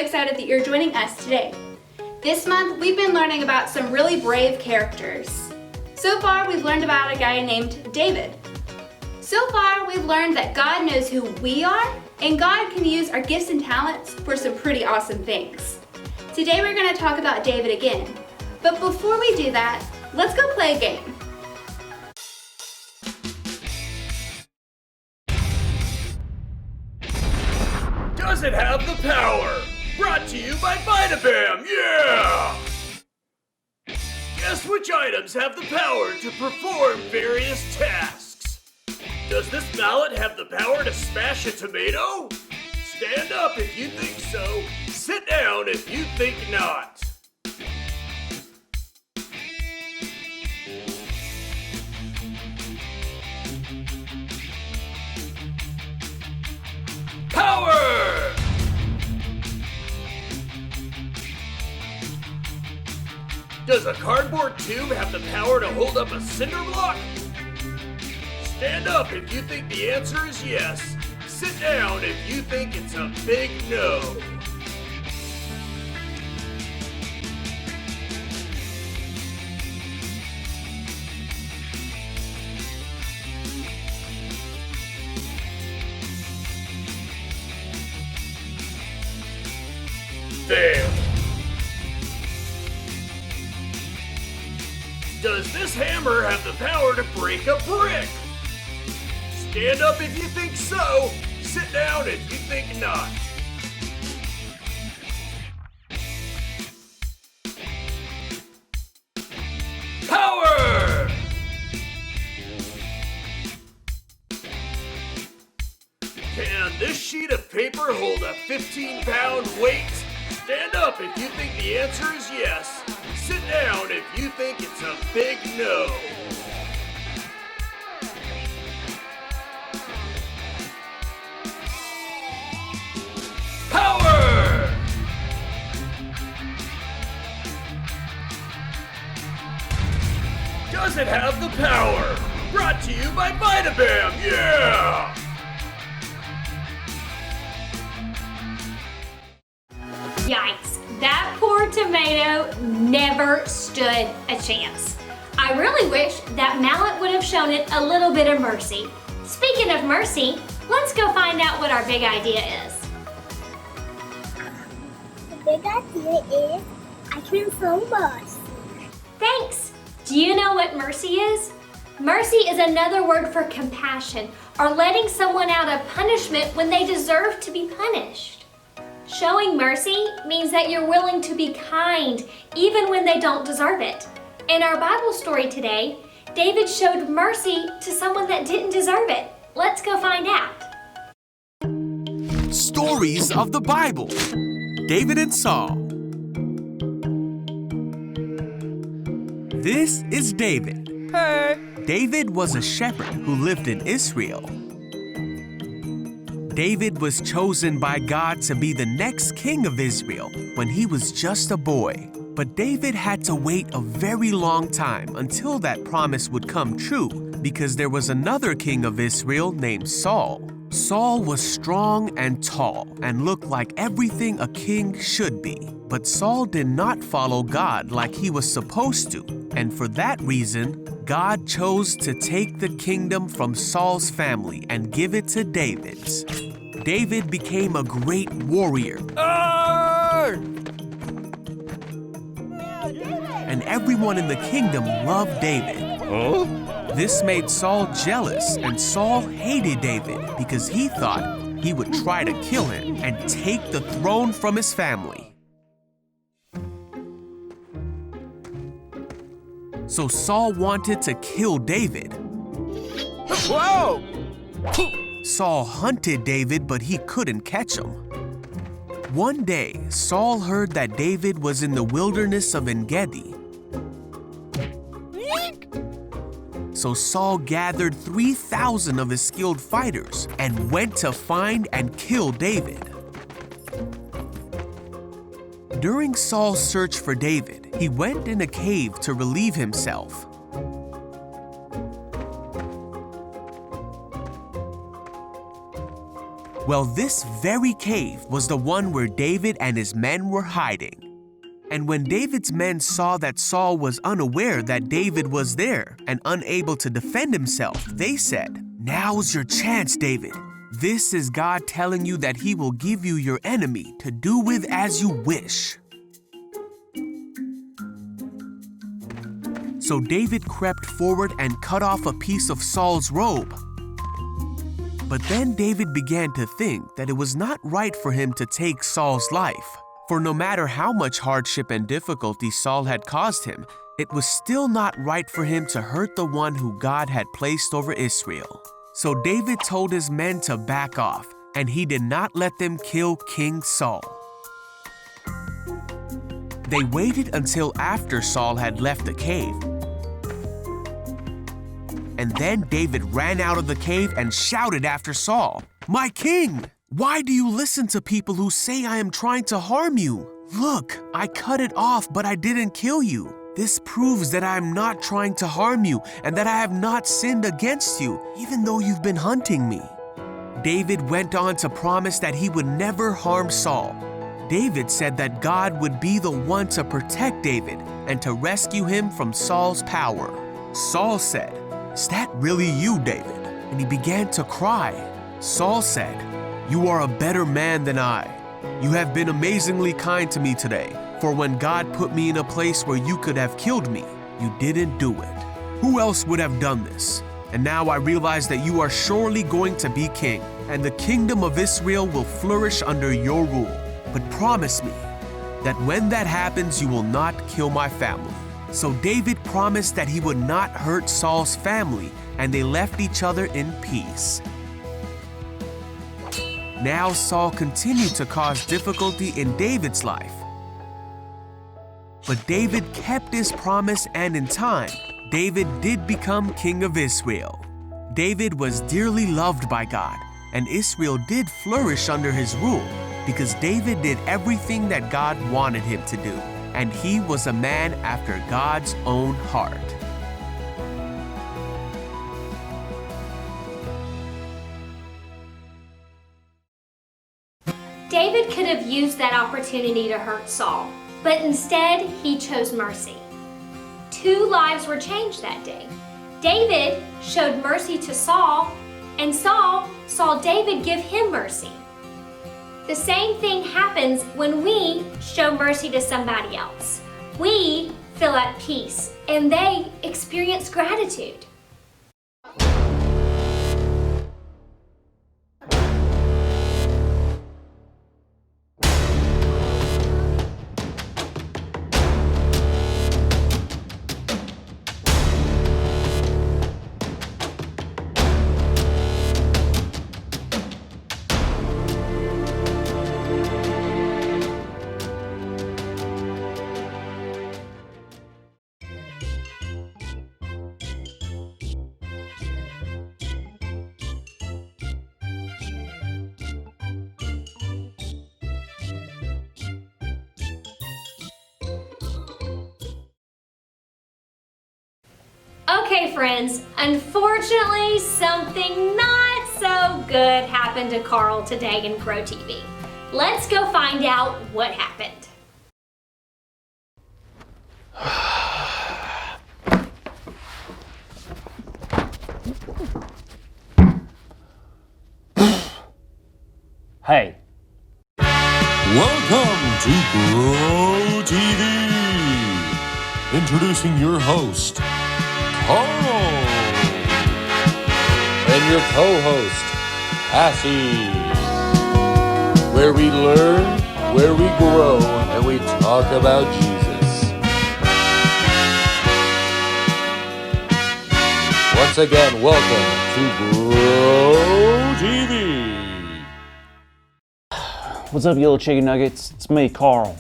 excited that you're joining us today. This month, we've been learning about some really brave characters. So far, we've learned about a guy named David. So far, we've learned that God knows who we are, and God can use our gifts and talents for some pretty awesome things. Today, we're going to talk about David again. But before we do that, let's go play a game. Does it have the power? Brought to you by Vitabam, yeah! Guess which items have the power to perform various tasks? Does this mallet have the power to smash a tomato? Stand up if you think so. Sit down if you think not. Power! Does a cardboard tube have the power to hold up a cinder block? Stand up if you think the answer is yes. Sit down if you think it's a big no. Fail. Does this hammer have the power to break a brick? Stand up if you think so. Sit down if you think not. Power! Can this sheet of paper hold a 15-pound weight? Stand up if you think the answer is yes. Sit down if you think it's a big no. Power! Does it have the power? Brought to you by Vitabam, yeah! Yikes, that poor tomato never stood a chance. I really wish that mallet would have shown it a little bit of mercy. Speaking of mercy, let's go find out what our big idea is. The big idea is I can throw mercy. Thanks. Do you know what mercy is? Mercy is another word for compassion, or letting someone out of punishment when they deserve to be punished. Showing mercy means that you're willing to be kind even when they don't deserve it. In our Bible story today, David showed mercy to someone that didn't deserve it. Let's go find out. Stories of the Bible. David and Saul. This is David. Hey! David was a shepherd who lived in Israel. David was chosen by God to be the next king of Israel when he was just a boy. But David had to wait a very long time until that promise would come true because there was another king of Israel named Saul. Saul was strong and tall and looked like everything a king should be. But Saul did not follow God like he was supposed to, and for that reason, God chose to take the kingdom from Saul's family and give it to David's. David became a great warrior. And everyone in the kingdom loved David. This made Saul jealous, and Saul hated David because he thought he would try to kill him and take the throne from his family. So Saul wanted to kill David. Whoa! Saul hunted David, but he couldn't catch him. One day, Saul heard that David was in the wilderness of En-Gedi. So Saul gathered 3,000 of his skilled fighters and went to find and kill David. During Saul's search for David, he went in a cave to relieve himself. Well, this very cave was the one where David and his men were hiding. And when David's men saw that Saul was unaware that David was there and unable to defend himself, they said, "Now's your chance, David. This is God telling you that he will give you your enemy to do with as you wish." So David crept forward and cut off a piece of Saul's robe. But then David began to think that it was not right for him to take Saul's life. For no matter how much hardship and difficulty Saul had caused him, it was still not right for him to hurt the one who God had placed over Israel. So David told his men to back off, and he did not let them kill King Saul. They waited until after Saul had left the cave. And then David ran out of the cave and shouted after Saul, "My king! Why do you listen to people who say I am trying to harm you? Look, I cut it off, but I didn't kill you. This proves that I am not trying to harm you and that I have not sinned against you, even though you've been hunting me." David went on to promise that he would never harm Saul. David said that God would be the one to protect David and to rescue him from Saul's power. Saul said, "Is that really you, David?" And he began to cry. Saul said, "You are a better man than I. You have been amazingly kind to me today, for when God put me in a place where you could have killed me, you didn't do it. Who else would have done this? And now I realize that you are surely going to be king, and the kingdom of Israel will flourish under your rule. But promise me that when that happens, you will not kill my family." So David promised that he would not hurt Saul's family, and they left each other in peace. Now Saul continued to cause difficulty in David's life. But David kept his promise, and in time, David did become king of Israel. David was dearly loved by God, and Israel did flourish under his rule because David did everything that God wanted him to do, and he was a man after God's own heart. David could have used that opportunity to hurt Saul, but instead he chose mercy. 2 lives were changed that day. David showed mercy to Saul, and Saul saw David give him mercy. The same thing happens when we show mercy to somebody else. We feel at peace, and they experience gratitude. Okay, friends, unfortunately, something not so good happened to Carl today in Pro TV. Let's go find out what happened. Hey. Welcome to Pro TV. Introducing your host, Carl. And your co-host, Cassie. Where we learn, where we grow, and we talk about Jesus. Once again, welcome to Pro TV. What's up, you little chicken nuggets? It's me, Carl.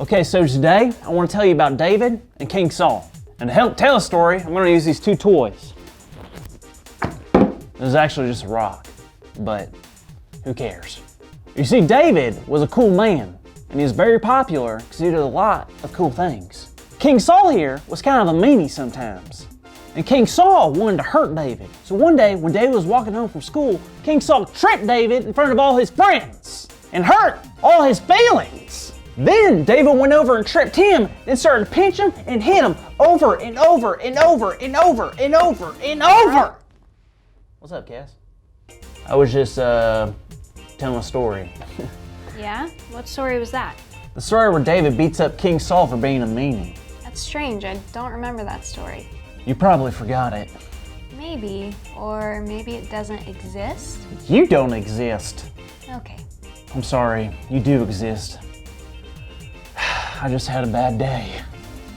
Okay, so today I want to tell you about David and King Saul. And to help tell a story, I'm going to use these 2 toys. This is actually just a rock, but who cares? You see, David was a cool man, and he was very popular because he did a lot of cool things. King Saul here was kind of a meanie sometimes. And King Saul wanted to hurt David. So one day, when David was walking home from school, King Saul tripped David in front of all his friends and hurt all his feelings. Then David went over and tripped him, then started to pinch him and hit him over and over and over and over and over and over. What's up, Cass? I was just telling a story. Yeah? What story was that? The story where David beats up King Saul for being a meanie. That's strange. I don't remember that story. You probably forgot it. Maybe. Or maybe it doesn't exist? You don't exist. Okay. I'm sorry, you do exist. I just had a bad day.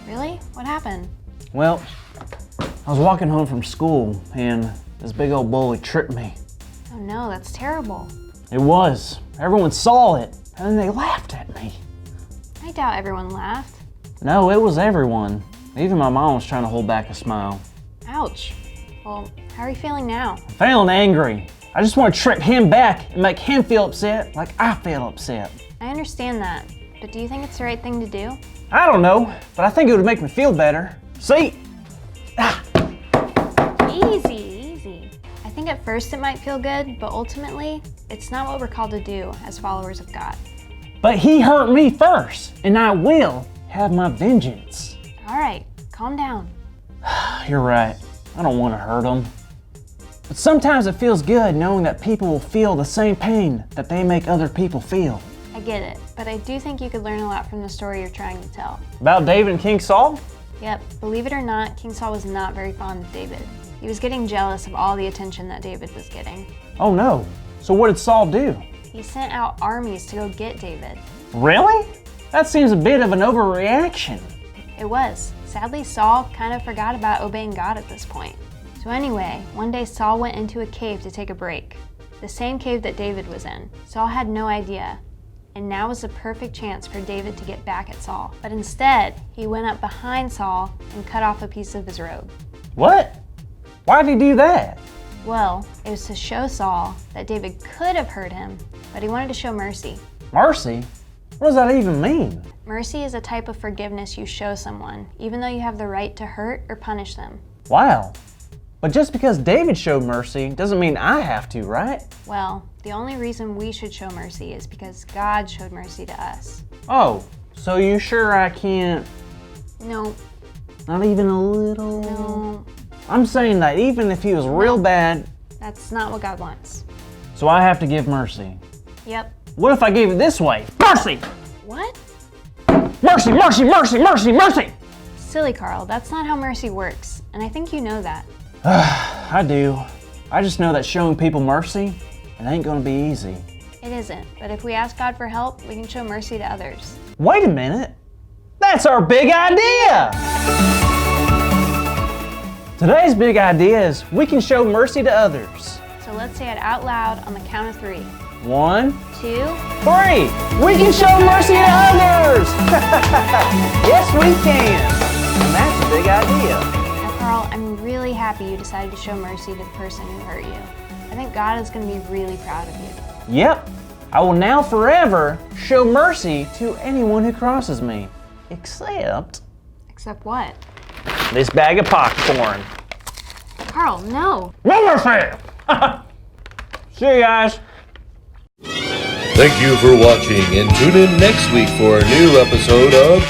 Really? What happened? Well, I was walking home from school and this big old bully tripped me. Oh no, that's terrible. It was. Everyone saw it and then they laughed at me. I doubt everyone laughed. No, it was everyone. Even my mom was trying to hold back a smile. Ouch. Well, how are you feeling now? I'm feeling angry. I just want to trip him back and make him feel upset like I feel upset. I understand that, but do you think it's the right thing to do? I don't know, but I think it would make me feel better. See? Ah. Easy. I think at first it might feel good, but ultimately, it's not what we're called to do as followers of God. But he hurt me first, and I will have my vengeance. All right, calm down. You're right. I don't want to hurt him. But sometimes it feels good knowing that people will feel the same pain that they make other people feel. I get it, but I do think you could learn a lot from the story you're trying to tell. About David and King Saul? Yep, believe it or not, King Saul was not very fond of David. He was getting jealous of all the attention that David was getting. Oh no. So what did Saul do? He sent out armies to go get David. Really? That seems a bit of an overreaction. It was. Sadly, Saul kind of forgot about obeying God at this point. So anyway, one day Saul went into a cave to take a break. The same cave that David was in. Saul had no idea. And now was the perfect chance for David to get back at Saul. But instead, he went up behind Saul and cut off a piece of his robe. What? Why did he do that? Well, it was to show Saul that David could have hurt him, but he wanted to show mercy. Mercy? What does that even mean? Mercy is a type of forgiveness you show someone, even though you have the right to hurt or punish them. Wow. But just because David showed mercy doesn't mean I have to, right? Well, the only reason we should show mercy is because God showed mercy to us. Oh, so you sure I can't? No. Not even a little? No. I'm saying that even if he was real bad. That's not what God wants. So I have to give mercy. Yep. What if I gave it this way? Mercy! What? Mercy, mercy, mercy, mercy, mercy! Silly Carl, that's not how mercy works, and I think you know that. I do. I just know that showing people mercy, it ain't gonna be easy. It isn't, but if we ask God for help, we can show mercy to others. Wait a minute. That's our big idea! Today's big idea is we can show mercy to others. So let's say it out loud on the count of 3. 1, 2, 3. We can show mercy to others! Yes, we can. And that's a big idea. Now, Carl, I'm really happy you decided to show mercy to the person who hurt you. I think God is going to be really proud of you. Yep. I will now forever show mercy to anyone who crosses me. Except what? this bag of popcorn. Carl, no. No mercy! See you guys. Thank you for watching, and tune in next week for a new episode of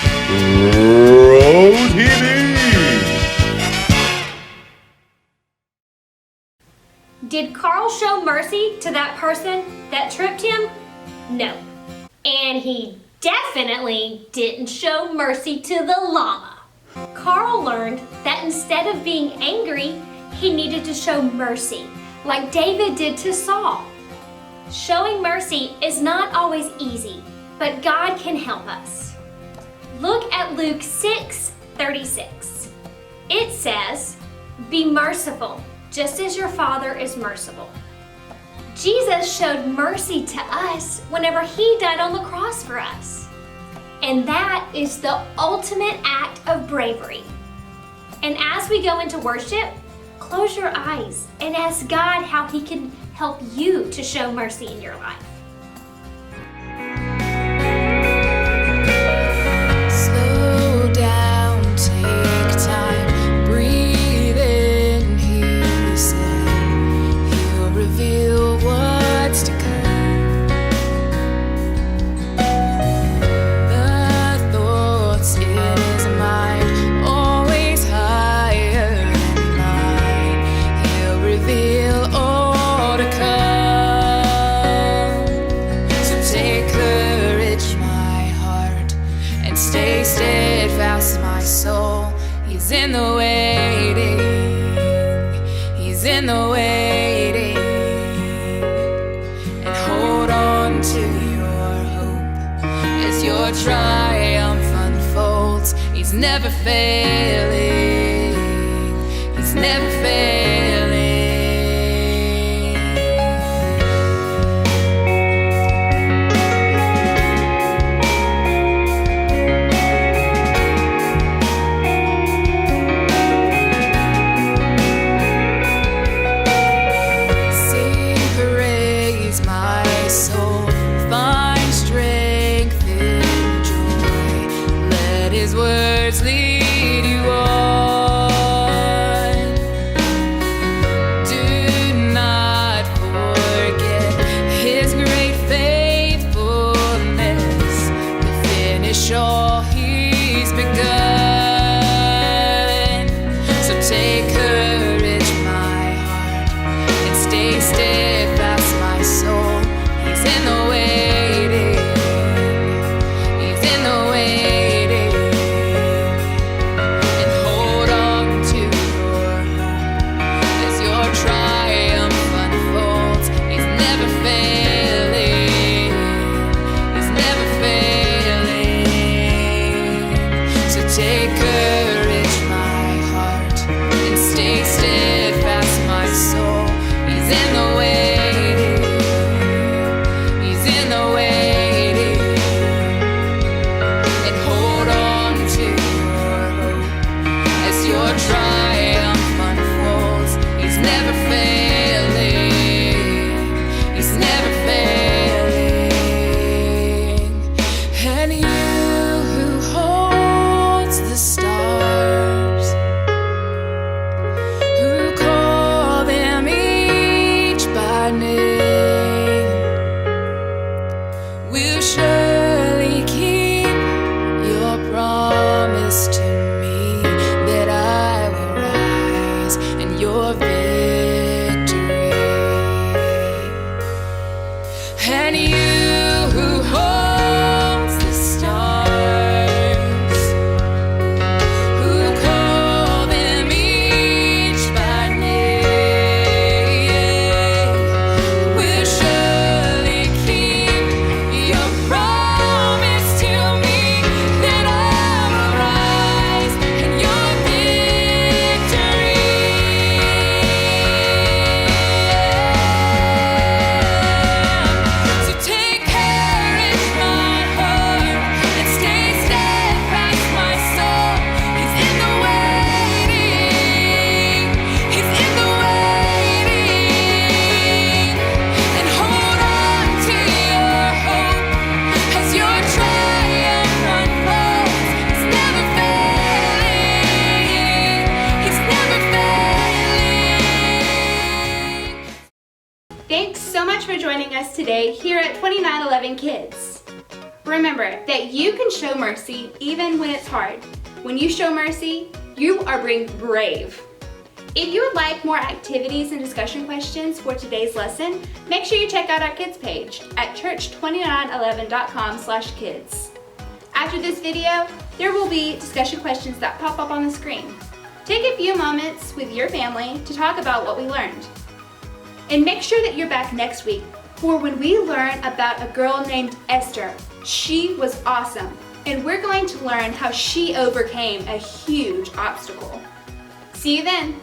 Grow TV. Did Carl show mercy to that person that tripped him? No. And he definitely didn't show mercy to the llama. Carl learned that instead of being angry, he needed to show mercy, like David did to Saul. Showing mercy is not always easy, but God can help us. Look at Luke 6:36. It says, "Be merciful, just as your Father is merciful." Jesus showed mercy to us whenever he died on the cross for us. And that is the ultimate act of bravery. And as we go into worship, close your eyes and ask God how he can help you to show mercy in your life. Slow down, take time, breathe in. He's in the waiting. He's in the waiting. And hold on to your hope as your triumph unfolds. He's never failing. He's never failing. Lead you on. Do not forget his great faithfulness, the finish all he's begun. So take courage, my heart, and stay steadfast, my soul. He's in the waiting. He's in the waiting. Take courage, my heart, and stay steadfast, my soul. He's in the waiting. He's in the waiting. And hold on to your hope as your triumph unfolds. He's never failing. He's never failing. And you who the stars, who call them each by name, will surely keep your promise to me that I will rise in your victory. And you who holds the stars, Thanks so much for joining us today here at 2911 Kids. Remember that you can show mercy even when it's hard. When you show mercy, you are being brave. If you would like more activities and discussion questions for today's lesson, make sure you check out our kids page at church2911.com/kids. After this video, there will be discussion questions that pop up on the screen. Take a few moments with your family to talk about what we learned. And make sure that you're back next week for when we learn about a girl named Esther. She was awesome, and we're going to learn how she overcame a huge obstacle. See you then.